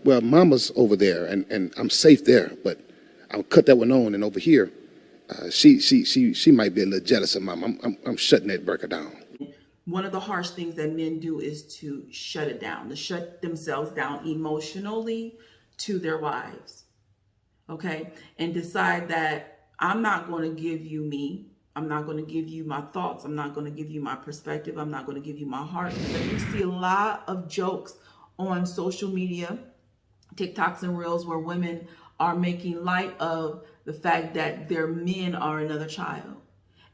well, mama's over there, and I'm safe there, but I'll cut that one on, and over here, she might be a little jealous of mom. I'm shutting that breaker down. One of the harsh things that men do is to shut it down, to shut themselves down emotionally to their wives, okay? And decide that I'm not going to give you me. I'm not going to give you my thoughts. I'm not going to give you my perspective. I'm not going to give you my heart. We see a lot of jokes on social media, TikToks and Reels, where women are making light of the fact that their men are another child.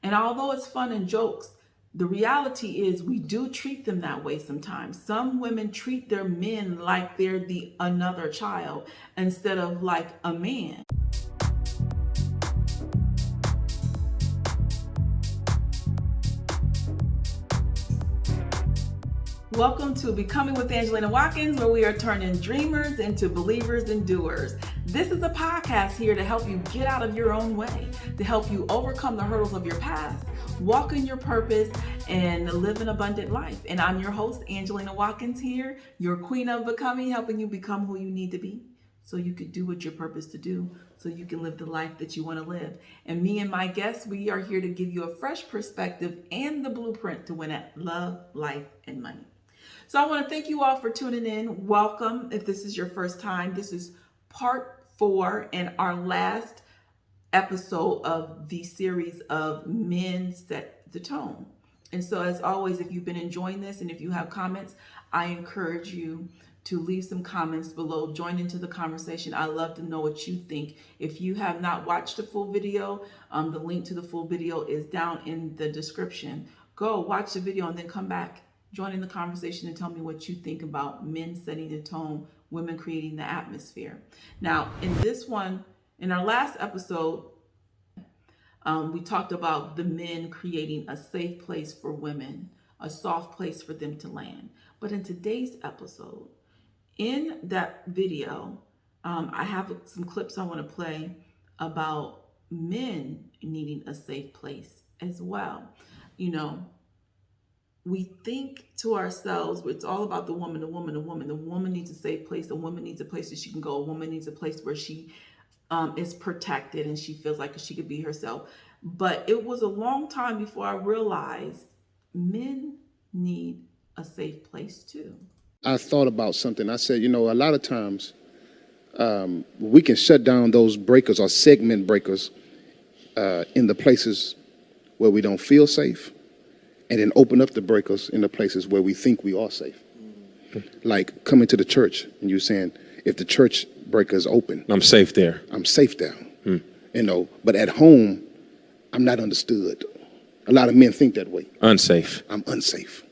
And although it's fun and jokes, the reality is we do treat them that way sometimes. Some women treat their men like they're the another child instead of like a man. Welcome to Becoming with Angelina Watkins, where we are turning dreamers into believers and doers. This is a podcast here to help you get out of your own way, to help you overcome the hurdles of your past, walk in your purpose, and live an abundant life. And I'm your host, Angelina Watkins here, your queen of becoming, helping you become who you need to be so you could do what you're purposed to do, so you can live the life that you want to live. And me and my guests, we are here to give you a fresh perspective and the blueprint to win at love, life, and money. So I want to thank you all for tuning in. Welcome. If this is your first time, this is part 4 and our last episode of the series of Men Set the Tone. And so as always, if you've been enjoying this and if you have comments, I encourage you to leave some comments below. Join into the conversation. I love to know what you think. If you have not watched the full video, the link to the full video is down in the description. Go watch the video and then come back. Join in the conversation and tell me what you think about men setting the tone, women creating the atmosphere. Now, in this one, in our last episode, we talked about the men creating a safe place for women, a soft place for them to land. But in today's episode, in that video, I have some clips I want to play about men needing a safe place as well. You know, we think to ourselves, it's all about the woman, the woman, the woman. The woman needs a safe place. The woman needs a place that she can go. A woman needs a place where she is protected and she feels like she could be herself. But it was a long time before I realized men need a safe place too. I thought about something. I said, a lot of times we can shut down those breakers or segment breakers in the places where we don't feel safe, and then open up the breakers in the places where we think we are safe. Like coming to the church and you saying, if the church breaker is open, I'm safe there. I'm safe there. But at home, I'm not understood. A lot of men think that way. Unsafe. I'm unsafe.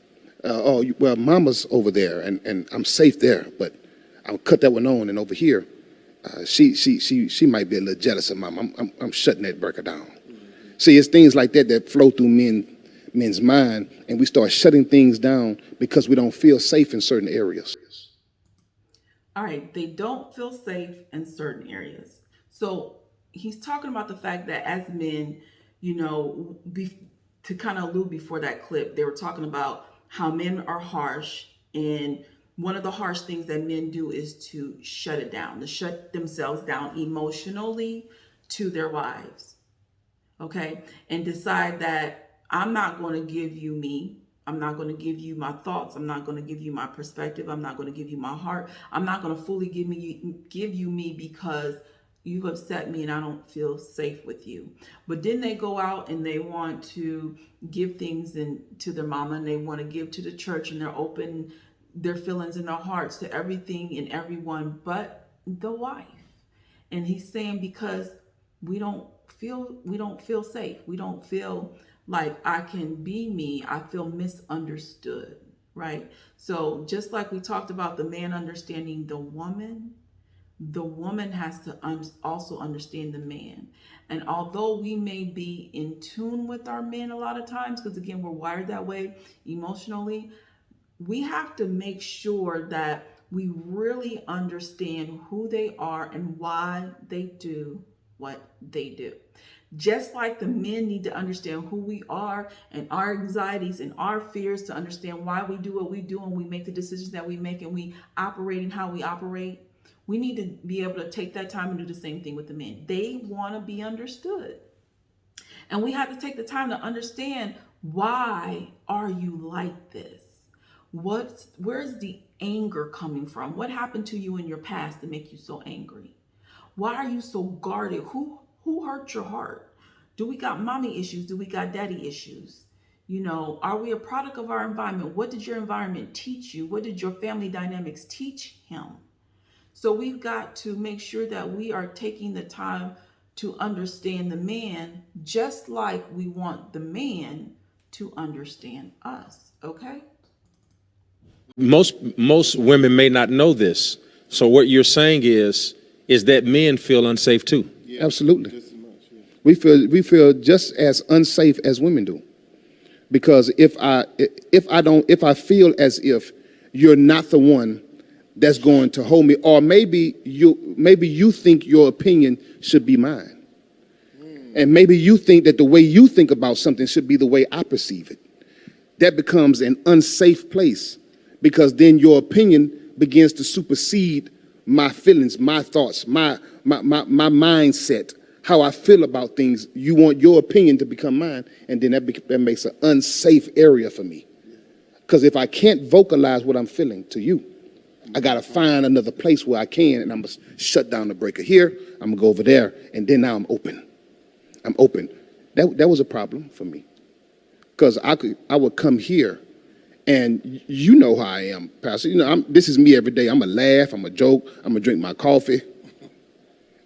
Well, mama's over there, and I'm safe there, but I'll cut that one on, and over here, she might be a little jealous of mom. I'm shutting that breaker down. See, it's things like that flow through men's mind, and we start shutting things down because we don't feel safe in certain areas. All right, they don't feel safe in certain areas. So he's talking about the fact that as men, to kind of allude before that clip, they were talking about how men are harsh, and one of the harsh things that men do is to shut it down, to shut themselves down emotionally to their wives, okay? And decide that I'm not going to give you me. I'm not going to give you my thoughts. I'm not going to give you my perspective. I'm not going to give you my heart. I'm not going to fully give you me because you've upset me and I don't feel safe with you. But then they go out and they want to give things to their mama, and they want to give to the church, and they're open their feelings and their hearts to everything and everyone but the wife. And he's saying because we don't feel safe. We don't feel like I can be me. I feel misunderstood, right? So just like we talked about the man understanding the woman has to also understand the man. And although we may be in tune with our men a lot of times, because again, we're wired that way emotionally, we have to make sure that we really understand who they are and why they do what they do. Just like the men need to understand who we are and our anxieties and our fears to understand why we do what we do and we make the decisions that we make and we operate in how we operate, We need to be able to take that time and do the same thing with the men. They want to be understood. And we have to take the time to understand, why are you like this? Where's the anger coming from? What happened to you in your past to make you so angry? Why are you so guarded? Who hurt your heart? Do we got mommy issues? Do we got daddy issues? Are we a product of our environment? What did your environment teach you? What did your family dynamics teach him? So we've got to make sure that we are taking the time to understand the man, just like we want the man to understand us. Okay? Most women may not know this. So what you're saying is that men feel unsafe too. Yeah, absolutely. We feel just as unsafe as women do. Because if I feel as if you're not the one that's going to hold me, or maybe you think your opinion should be mine. And maybe you think that the way you think about something should be the way I perceive it. That becomes an unsafe place, because then your opinion begins to supersede my feelings, my thoughts, my mindset, how I feel about things. You want your opinion to become mine, and then that makes an unsafe area for me. Because if I can't vocalize what I'm feeling to you, I got to find another place where I can, and I'm going to shut down the breaker here, I'm going to go over there, and then now I'm open. That was a problem for me, because I would come here, and you know how I am, Pastor. This is me every day. I'm going to laugh, I'm going to joke, I'm going to drink my coffee.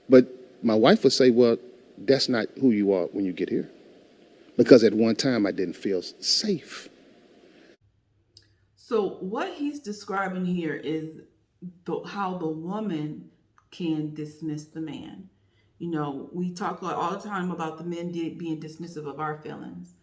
But my wife would say, well, that's not who you are when you get here. Because at one time I didn't feel safe. So what he's describing here is how the woman can dismiss the man. We talk all the time about the men being dismissive of our feelings,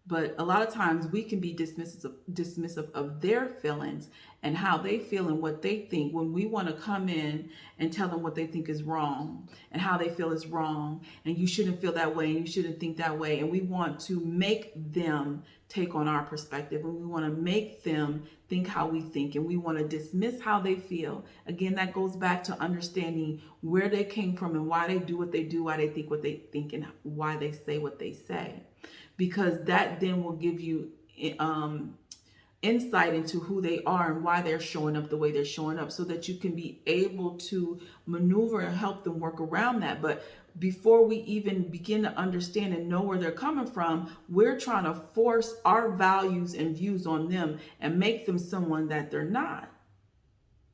but a lot of times we can be dismissive of their feelings and how they feel and what they think, when we want to come in and tell them what they think is wrong and how they feel is wrong, and you shouldn't feel that way and you shouldn't think that way. And we want to make them take on our perspective, and we want to make them think how we think, and we want to dismiss how they feel. Again, that goes back to understanding where they came from and why they do what they do, why they think what they think, and why they say what they say. Because that then will give you insight into who they are and why they're showing up the way they're showing up, so that you can be able to maneuver and help them work around that. But before we even begin to understand and know where they're coming from, we're trying to force our values and views on them and make them someone that they're not.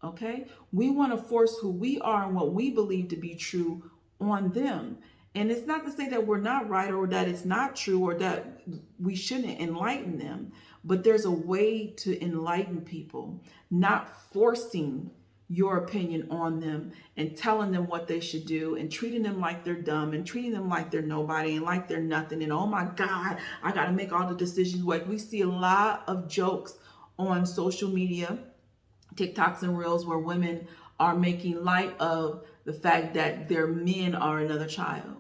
Okay? We want to force who we are and what we believe to be true on them. And it's not to say that we're not right, or that it's not true, or that we shouldn't enlighten them. But there's a way to enlighten people, not forcing your opinion on them and telling them what they should do and treating them like they're dumb and treating them like they're nobody and like they're nothing. And oh my God, I got to make all the decisions. Like, we see a lot of jokes on social media, TikToks and Reels, where women are making light of the fact that their men are another child.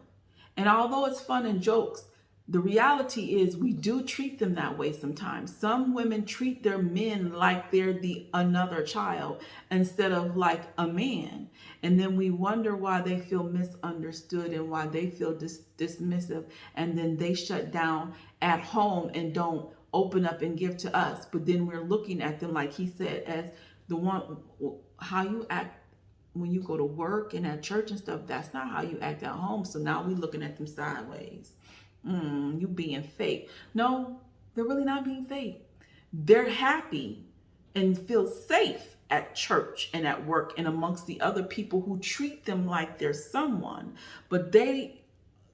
And although it's fun and jokes, the reality is we do treat them that way sometimes. Some women treat their men like they're the another child instead of like a man. And then we wonder why they feel misunderstood and why they feel dismissive. And then they shut down at home and don't open up and give to us. But then we're looking at them, like he said, as the one, how you act when you go to work and at church and stuff, that's not how you act at home. So now we're looking at them sideways. You being fake. No, they're really not being fake. They're happy and feel safe at church and at work and amongst the other people who treat them like they're someone. But they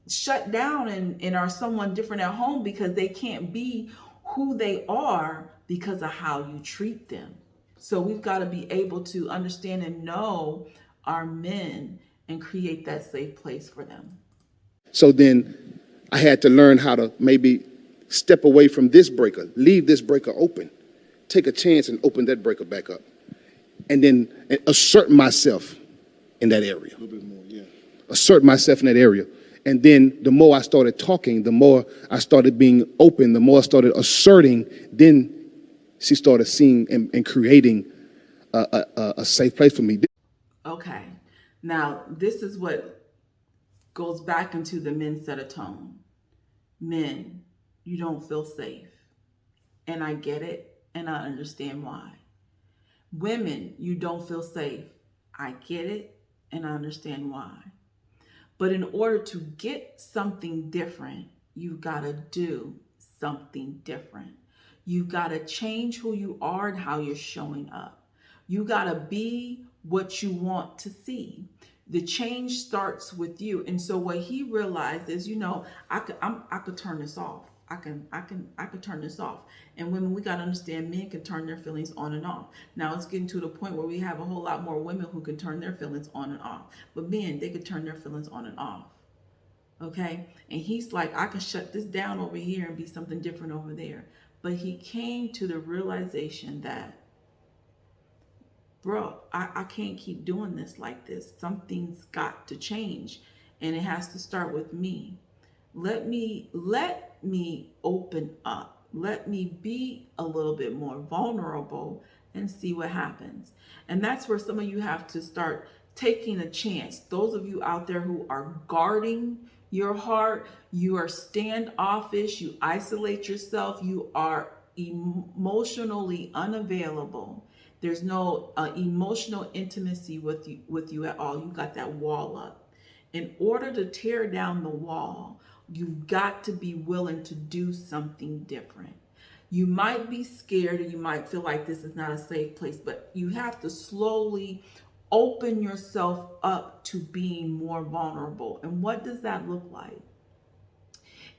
shut down and are someone different at home because they can't be who they are because of how you treat them. So we've got to be able to understand and know our men and create that safe place for them. So then I had to learn how to maybe step away from this breaker, leave this breaker open, take a chance and open that breaker back up, and then assert myself in that area. A little bit more, yeah. Assert myself in that area. And then the more I started talking, the more I started being open, the more I started asserting, then she started seeing and creating a safe place for me. Okay. Now, this is what goes back into the men set a tone. Men, you don't feel safe. And I get it, and I understand why. Women, you don't feel safe. I get it, and I understand why. But in order to get something different, you gotta do something different. You gotta change who you are and how you're showing up. You gotta be what you want to see. The change starts with you. And so what he realized is, I could turn this off. I could turn this off. And women, we gotta understand, men can turn their feelings on and off. Now it's getting to the point where we have a whole lot more women who can turn their feelings on and off. But men, they could turn their feelings on and off. Okay? And he's like, I can shut this down over here and be something different over there. But he came to the realization that, bro, I can't keep doing this like this. Something's got to change. And it has to start with me. Let me open up. Let me be a little bit more vulnerable and see what happens. And that's where some of you have to start taking a chance. Those of you out there who are guarding your heart, you are standoffish, you isolate yourself, you are emotionally unavailable. There's no emotional intimacy with you at all. You got that wall up. In order to tear down the wall, you've got to be willing to do something different. You might be scared and you might feel like this is not a safe place, but you have to slowly open yourself up to being more vulnerable. And what does that look like?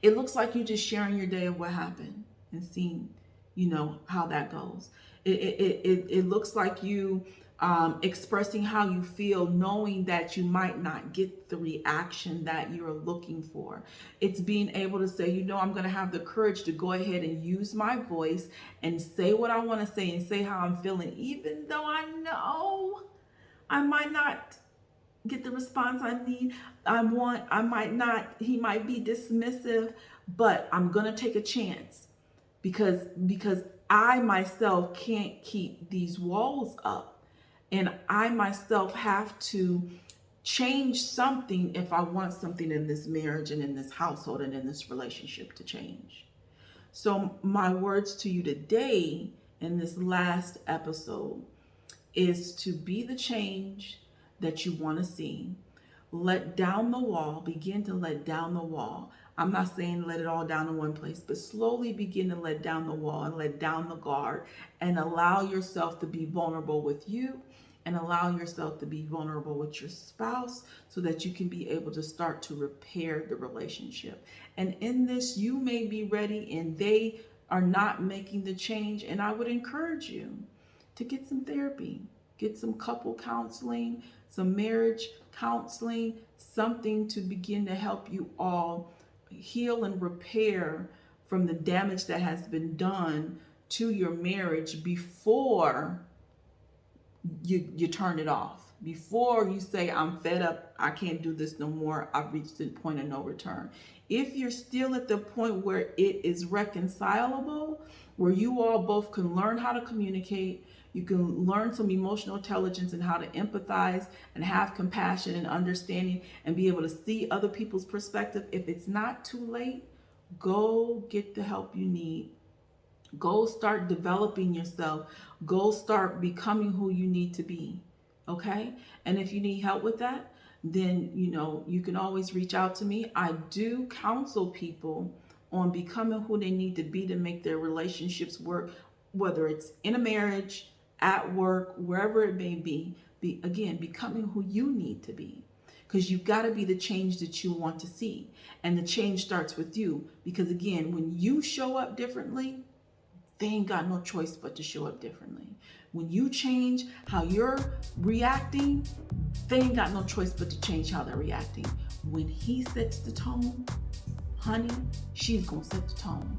It looks like you just sharing your day of what happened and seeing, how that goes. It looks like you expressing how you feel, knowing that you might not get the reaction that you're looking for. It's being able to say, I'm going to have the courage to go ahead and use my voice and say what I want to say and say how I'm feeling, even though I know I might not get the response I need. He might be dismissive, but I'm going to take a chance because I myself can't keep these walls up. And I myself have to change something if I want something in this marriage and in this household and in this relationship to change. So my words to you today in this last episode is to be the change that you want to see. Let down the wall, begin to let down the wall. I'm not saying let it all down in one place, but slowly begin to let down the wall and let down the guard and allow yourself to be vulnerable with you and allow yourself to be vulnerable with your spouse so that you can be able to start to repair the relationship. And in this, you may be ready and they are not making the change. And I would encourage you to get some therapy, get some couple counseling, some marriage counseling, something to begin to help you all heal and repair from the damage that has been done to your marriage before you turn it off, before you say, I'm fed up, I can't do this no more, I've reached the point of no return. If you're still at the point where it is reconcilable, where you all both can learn how to communicate, you can learn some emotional intelligence and how to empathize and have compassion and understanding and be able to see other people's perspective. If it's not too late, go get the help you need. Go start developing yourself. Go start becoming who you need to be. Okay? And if you need help with that, then, you can always reach out to me. I do counsel people on becoming who they need to be to make their relationships work, whether it's in a marriage, at work, wherever it may be. Again, becoming who you need to be. Because you've got to be the change that you want to see. And the change starts with you. Because again, when you show up differently, they ain't got no choice but to show up differently. When you change how you're reacting, they ain't got no choice but to change how they're reacting. When he sets the tone, honey, she's gonna set the tone.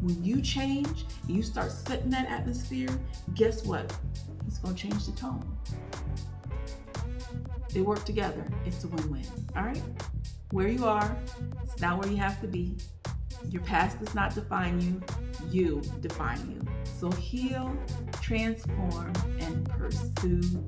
When you change and you start setting that atmosphere, guess what? It's gonna change the tone. They work together. It's a win-win. All right? Where you are, it's not where you have to be. Your past does not define you. You define you. So heal, transform, and pursue you.